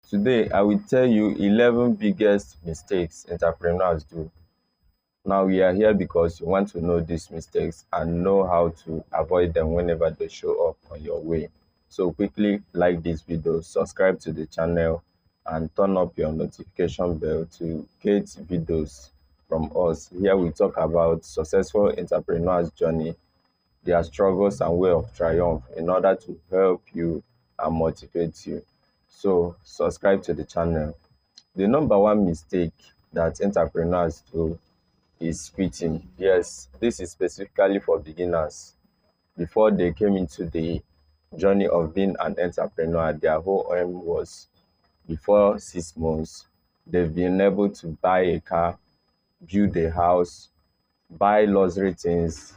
Today, I will tell you 11 biggest mistakes entrepreneurs do. Now, we are here because you want to know these mistakes and know how to avoid them whenever they show up on your way. So, quickly like this video, subscribe to the channel, and turn up your notification bell to get videos from us. Here, we talk about successful entrepreneurs' journey, their struggles and way of triumph in order to help you and motivate you. So subscribe to the channel. The number one mistake that entrepreneurs do is quitting. Yes, this is specifically for beginners. Before they came into the journey of being an entrepreneur, their whole aim was before 6 months, they've been able to buy a car, build a house, buy luxury things,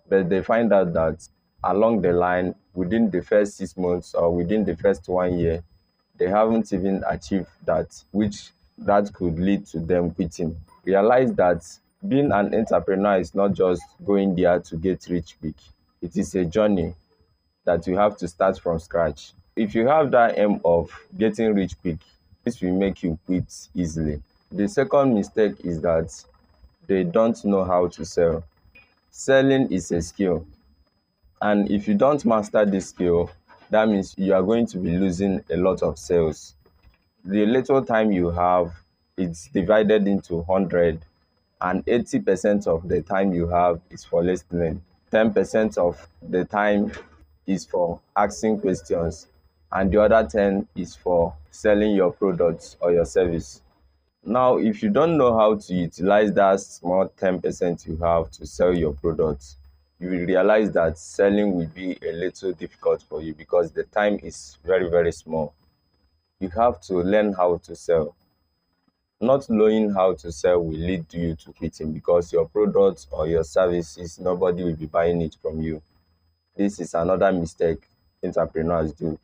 but they find out that along the line, within the first 6 months or within the first 1 year, they haven't even achieved that, which that could lead to them quitting. Realize that being an entrepreneur is not just going there to get rich quick. It is a journey that you have to start from scratch. If you have that aim of getting rich quick, this will make you quit easily. The second mistake is that they don't know how to sell. Selling is a skill, and if you don't master this skill, that means you are going to be losing a lot of sales. The little time you have, it's divided into 100, and 80% of the time you have is for listening. 10% of the time is for asking questions, and the other 10 is for selling your products or your service. Now, if you don't know how to utilize that small 10% you have to sell your products, you will realize that selling will be a little difficult for you because the time is very, very small. You have to learn how to sell. Not knowing how to sell will lead you to quitting because your product or your services, nobody will be buying it from you. This is another mistake entrepreneurs do.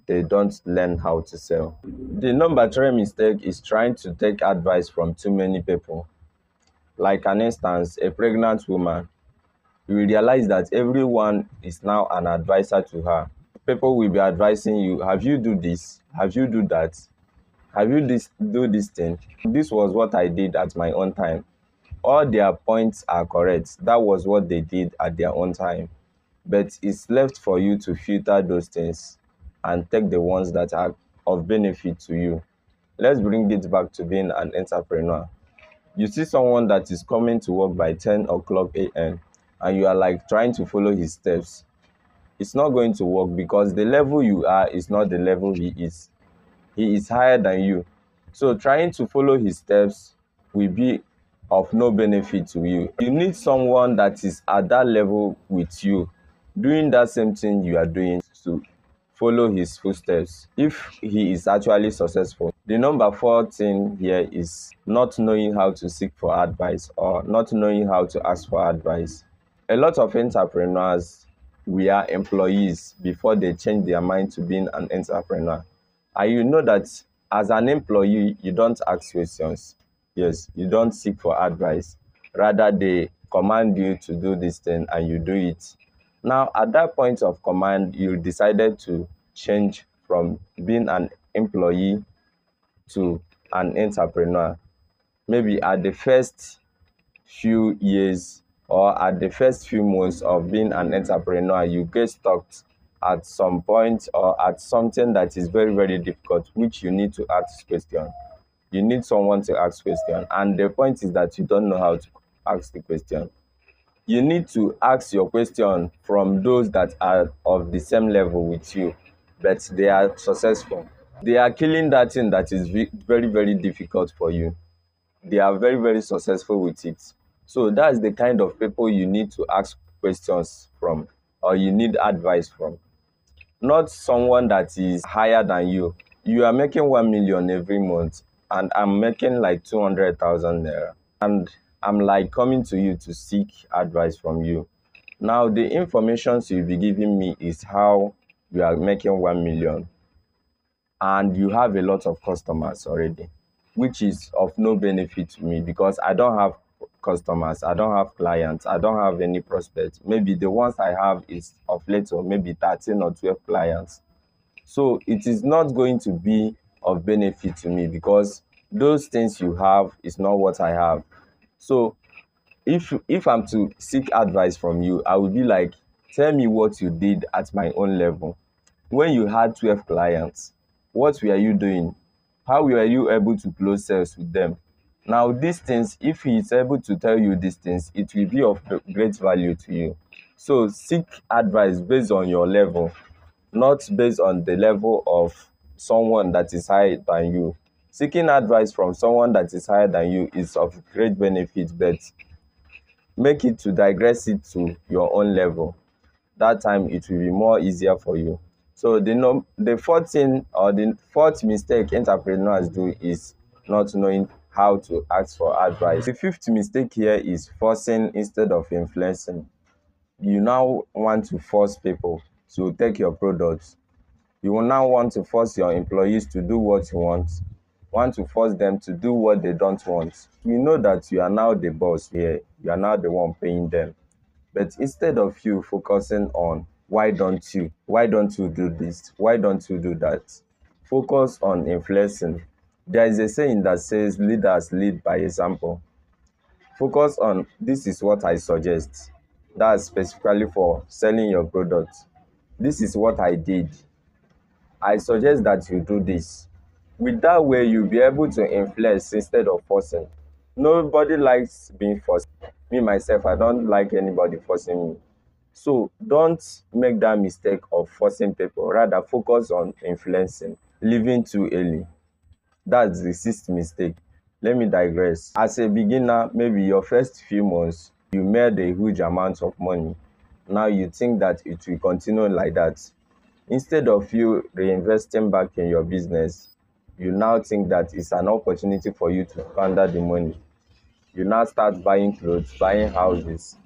They don't learn how to sell. The number three mistake is trying to take advice from too many people. Like an instance, a pregnant woman, you will realize that everyone is now an advisor to her. People will be advising you, have you do this? Have you do that? Have you do this thing? This was what I did at my own time. All their points are correct. That was what they did at their own time. But it's left for you to filter those things and take the ones that are of benefit to you. Let's bring it back to being an entrepreneur. You see someone that is coming to work by 10 o'clock a.m. and you are like trying to follow his steps. It's not going to work because the level you are is not the level he is. He is higher than you. So trying to follow his steps will be of no benefit to you. You need someone that is at that level with you, doing that same thing you are doing to follow his footsteps if he is actually successful. The number four thing here is not knowing how to seek for advice or not knowing how to ask for advice. A lot of entrepreneurs were employees before they change their mind to being an entrepreneur. And you know that as an employee, you don't ask questions. Yes, you don't seek for advice. Rather, they command you to do this thing and you do it. Now, at that point of command, you decided to change from being an employee to an entrepreneur. Maybe at the first few years or at the first few months of being an entrepreneur, you get stuck at some point or at something that is very, very difficult, which you need to ask question. You need someone to ask question. And the point is that you don't know how to ask the question. You need to ask your question from those that are of the same level with you, but they are successful. They are killing that thing that is very, very difficult for you. They are very, very successful with it. So that's the kind of people you need to ask questions from or you need advice from. Not someone that is higher than you. You are making 1 million every month and I'm making like 200,000 naira. And I'm like coming to you to seek advice from you. Now, the information you'll be giving me is how you are making 1 million and you have a lot of customers already, which is of no benefit to me because I don't have customers, I don't have clients, I don't have any prospects. Maybe the ones I have is of little, maybe 13 or 12 clients. So it is not going to be of benefit to me because those things you have is not what I have. So if I'm to seek advice from you, I would be like, tell me what you did at my own level. When you had 12 clients, what were you doing? How were you able to close sales with them? Now, these things, if he is able to tell you these things, it will be of great value to you. So seek advice based on your level, not based on the level of someone that is higher than you. Seeking advice from someone that is higher than you is of great benefit, but make it to digress it to your own level. That time it will be more easier for you. So the fourth thing or the fourth mistake entrepreneurs do is not knowing how to ask for advice. The fifth mistake here is forcing instead of influencing. You now want to force people to take your products. You will now want to force your employees to do what you want to force them to do what they don't want. You know that you are now the boss here, you are now the one paying them. But instead of you focusing on why don't you do this, why don't you do that, focus on influencing. There is a saying that says leaders lead by example. Focus on this is what I suggest. That's specifically for selling your product. This is what I did. I suggest that you do this. With that way, you'll be able to influence instead of forcing. Nobody likes being forced. Me, myself, I don't like anybody forcing me. So don't make that mistake of forcing people. Rather, focus on influencing. Leaving too early. That's the sixth mistake. Let me digress. As a beginner, maybe your first few months, you made a huge amount of money. Now you think that it will continue like that. Instead of you reinvesting back in your business, you now think that it's an opportunity for you to squander the money. You now start buying clothes, buying houses,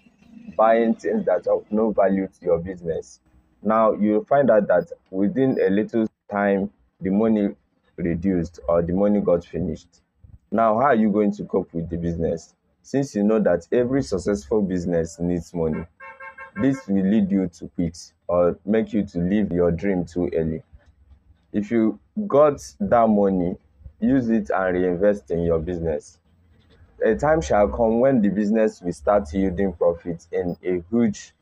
buying things that have no value to your business. Now you find out that within a little time, the money reduced or the money got finished. Now, how are you going to cope with the business? Since you know that every successful business needs money, this will lead you to quit or make you to leave your dream too early. If you got that money, use it and reinvest in your business. A time shall come when the business will start yielding profits in a huge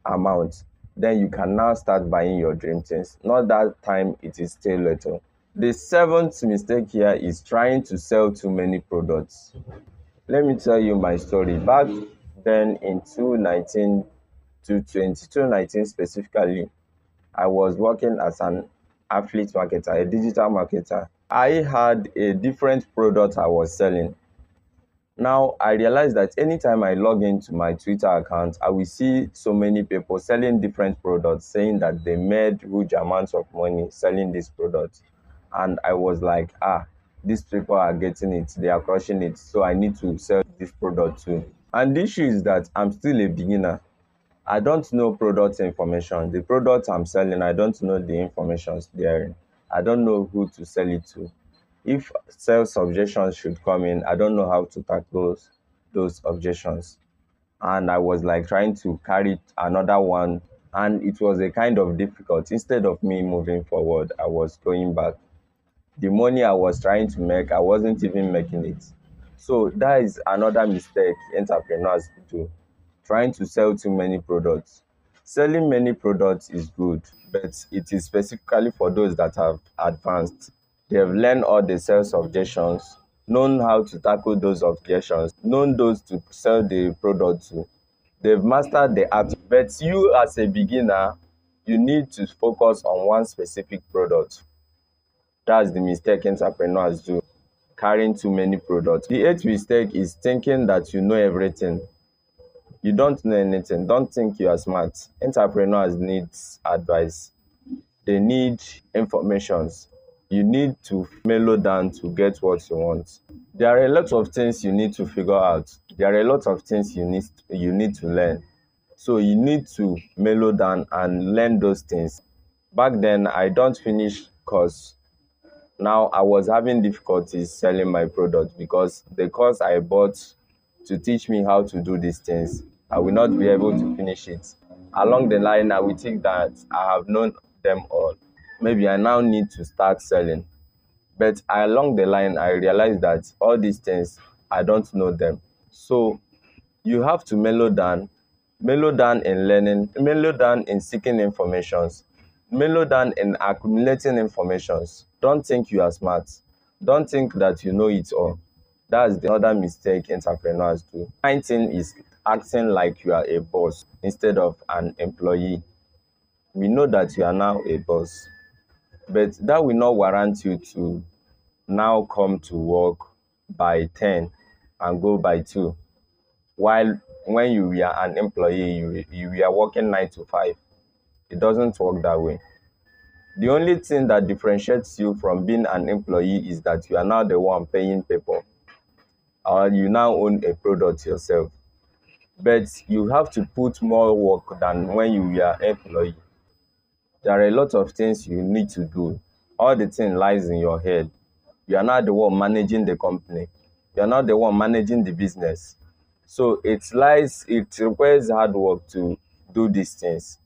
amount. Then you can now start buying your dream things. Not that time, it is still little. The seventh mistake here is trying to sell too many products. Let me tell you my story. Back then in 2019 to 2019 specifically, I was working as an affiliate marketer, a digital marketer. I had a different product I was selling. Now, I realized that anytime I log into my Twitter account, I will see so many people selling different products, saying that they made huge amounts of money selling these products. And I was like, these people are getting it, they are crushing it, so I need to sell this product too. And the issue is that I'm still a beginner. I don't know product information. The product I'm selling, I don't know the information therein. I don't know who to sell it to. If sales objections should come in, I don't know how to tackle those objections. And I was like trying to carry another one, and it was a kind of difficult. Instead of me moving forward, I was going back. The money I was trying to make, I wasn't even making it. So that is another mistake entrepreneurs do, trying to sell too many products. Selling many products is good, but it is specifically for those that have advanced. They have learned all the sales objections, known how to tackle those objections, known those to sell the product to. They've mastered the art. But you as a beginner, you need to focus on one specific product. That's the mistake entrepreneurs do, carrying too many products. The eighth mistake is thinking that you know everything. You don't know anything. Don't think you are smart. Entrepreneurs need advice. They need informations. You need to mellow down to get what you want. There are a lot of things you need to figure out. There are a lot of things you need to learn. So you need to mellow down and learn those things. Back then, I don't finish course. Now I was having difficulties selling my product because the course I bought to teach me how to do these things, I will not be able to finish it. Along the line, I will think that I have known them all. Maybe I now need to start selling. But along the line, I realized that all these things, I don't know them. So you have to mellow down in learning, mellow down in seeking informations, mellow down in accumulating informations. Don't think you are smart. Don't think that you know it all. That's the other mistake entrepreneurs do. Ninth thing is acting like you are a boss instead of an employee. We know that you are now a boss, but that will not warrant you to now come to work by 10 and go by 2. While when you were an employee, you were working 9 to 5. It doesn't work that way. The only thing that differentiates you from being an employee is that you are now the one paying people, or you now own a product yourself. But you have to put more work than when you were employee. There are a lot of things you need to do. All the thing lies in your head. You are not the one managing the company. You are not the one managing the business. So it requires hard work to do these things.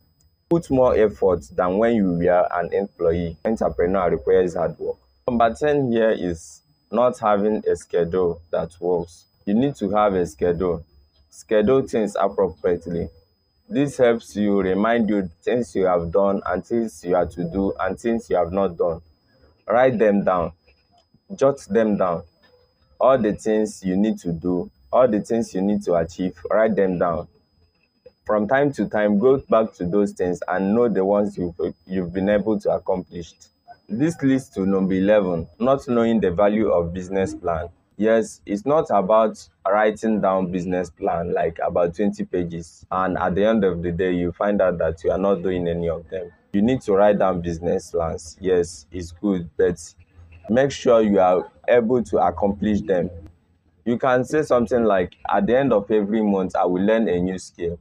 Put more effort than when you were an employee. Entrepreneur requires hard work. Number 10 here is not having a schedule that works. You need to have a schedule. Schedule things appropriately. This helps you remind you things you have done and things you are to do and things you have not done. Write them down. Jot them down. All the things you need to do, all the things you need to achieve, write them down. From time to time, go back to those things and know the ones you've been able to accomplish. This leads to number 11, not knowing the value of business plan. Yes, it's not about writing down business plan like about 20 pages, and at the end of the day you find out that you are not doing any of them. You need to write down business plans. Yes, it's good, but make sure you are able to accomplish them. You can say something like, at the end of every month I will learn a new skill.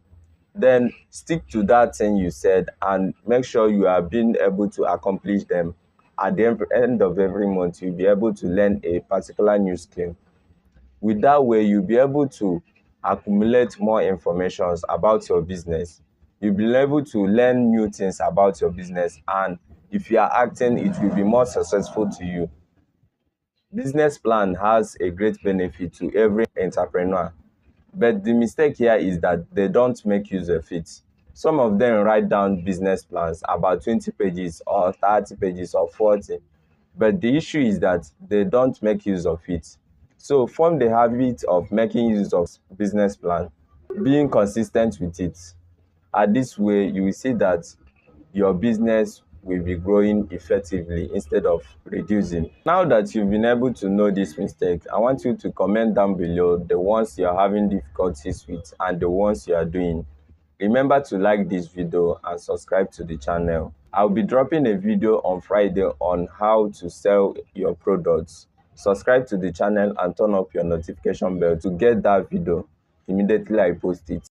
Then stick to that thing you said and make sure you are being able to accomplish them. At the end of every month, you'll be able to learn a particular new skill. With that way, you'll be able to accumulate more information about your business. You'll be able to learn new things about your business, and if you are acting, it will be more successful to you. Business plan has a great benefit to every entrepreneur. But the mistake here is that they don't make use of it. Some of them write down business plans about 20 pages or 30 pages or 40. But the issue is that they don't make use of it. So form the habit of making use of business plan, being consistent with it. At this way, you will see that your business will be growing effectively instead of reducing. Now that you've been able to know this mistake, I want you to comment down below the ones you're having difficulties with and the ones you are doing. Remember to like this video and subscribe to the channel. I'll be dropping a video on Friday on how to sell your products. Subscribe to the channel and turn up your notification bell to get that video immediately I post it.